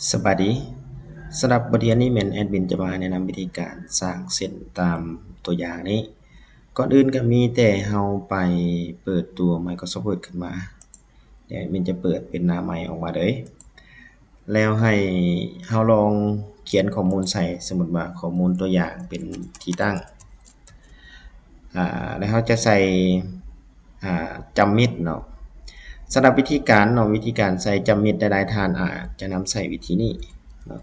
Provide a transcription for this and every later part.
สวัสดีสำหรับบทเรียนนี้แม่นแอดมินจะมาแนะนำวิธีการสร้างเส้นตามตัวอย่างนี้ก่อนอื่นก็มีแต่เราไปเปิดตัว Microsoft Word ขึ้นมาเดี๋ยวแอดมินจะเปิดเป็นหน้าใหม่ออกมาเลยแล้วให้เราลองเขียนข้อมูลใส่สมมุติว่าข้อมูลตัวอย่างเป็นที่ตั้งแล้วเราจะใส่จำมิตรเนาะสำหรับวิธีการเนาะวิธีการใส่จำมิตรหลายๆท่านอาจจะนำใส่วิธีนี้เนาะ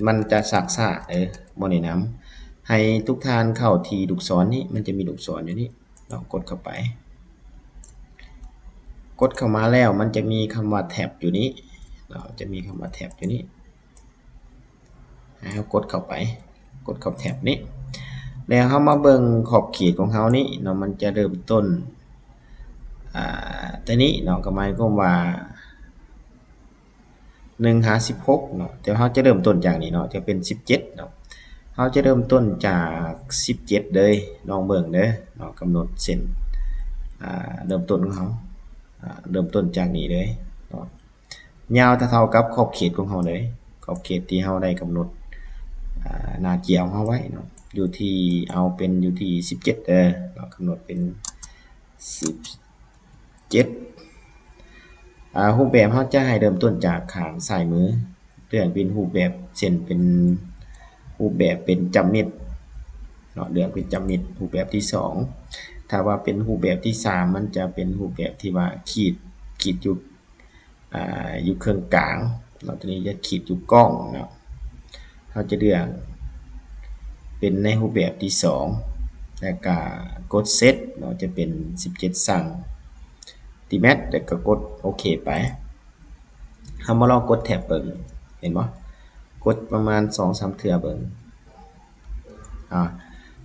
มันจะสักษาบ่ได้นำให้ทุกท่านเข้าที่ลูกศรนี้มันจะมีลูกศรอยู่นี่เรากดเข้าไปกดเข้ามาแล้วมันจะมีคำว่าแท็บอยู่นี้เราจะมีคำว่าแท็บอยู่นี้ให้เรากดเข้าไปกดเข้าแท็บนี้แล้วเรามาเบิ่งขอบเขตของเรานี้เนาะมันจะเริ่มต้นตัวนี้เนาะก็หมายความว่า1 หา 16เนาะแต่เราจะเริ่มต้นจากนี้เนาะจะเป็น17เนาะเราจะเริ่มต้นจาก17เลยลองเบิ่งเด้อเนาะกำหนดเส้นเริ่มต้นของเราเริ่มต้นจากนี้เลยเนาะยาวเท่ากับขอบเขตของเราเลยขอบเขตที่เราได้กำหนดหน้าเกี่ยวของเราไว้เนาะอยู่ที่เอาเป็นอยู่ที่17เด้อเนาะกำหนดเป็น17รูปแบบเราจะให้เริ่มต้นจากข้างซ้ายมือเลือกเป็นรูปแบบเส้นเป็นรูปแบบเป็นจำเม็ดเนาะเลือกเป็นจำเม็ดรูปแบบที่2ถ้าว่าเป็นรูปแบบที่3มันจะเป็นรูปแบบที่ว่าขีดอยู่เครื่องกลางเนาะตัวนี้จะขีดอยู่กล้องเนาะเราจะเลือกเป็นในรูปแบบที่2แล้วก็กดเซตเนาะจะเป็น17สั่งติแมทแล้วก็กดโอเคไปเรามาลองกดแท็บเบิ่งเห็นบ่กดประมาณ 2-3 เทื่อเบิ่ง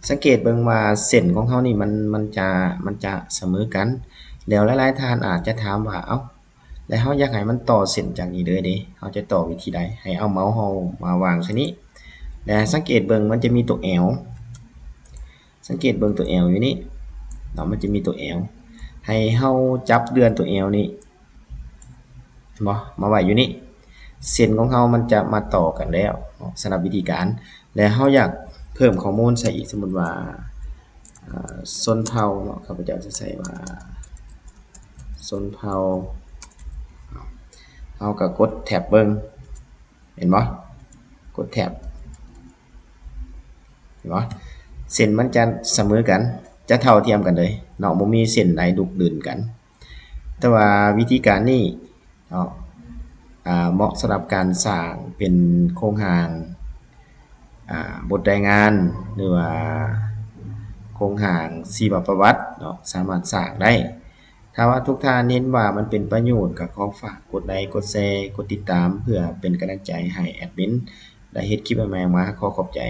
สังเกตเบิ่งว่าเส้นของเรานี่มันจะเสมอกันแล้วหลายๆท่านอาจจะถามว่าเอ้าแล้วเราอยากให้มันต่อเส้นจากนี้เลยเด้เราจะต่อวิธีใดให้เอาเมาส์เรามาวางซะนี้แล้วสังเกตเบิ่งมันจะมีตัว L สังเกตเบิ่งตัว L อยู่นี่เนาะมันจะมีตัว L ให้เราจับเดือนตัว L นี่บ่มาไว้อยู่นี่เส้นของเรามันจะมาต่อกันแล้วสำหรับวิธีการแล้วเราอยากเพิ่มข้อมูลใส่อีกสมมุติว่าชนเผ่าเนาะข้าพเจ้าจะใส่ว่าชนเผ่าเราก็กดแท็บเบิ่งเห็นบ่กดแท็บเห็นบ่เส้นมันจะเสมอกันจะเท่าเทียมกันเลยเนาะบ่มีเส้นใดดุกดื่นกันแต่ว่าวิธีการนี้เนาะเหมาะสำหรับการสร้างเป็นโครงสร้างบทรายงานหรือว่าโครงสร้างชีวประวัติเนาะสามารถสร้างได้ถ้าว่าทุกท่านเน้นว่ามันเป็นประโยชน์ก็ขอฝากกดไลค์กดแชร์กดติดตามเพื่อเป็นกำลังใจให้แอดมินได้เฮ็ดคลิปใหม่ๆมาขอขอบใจ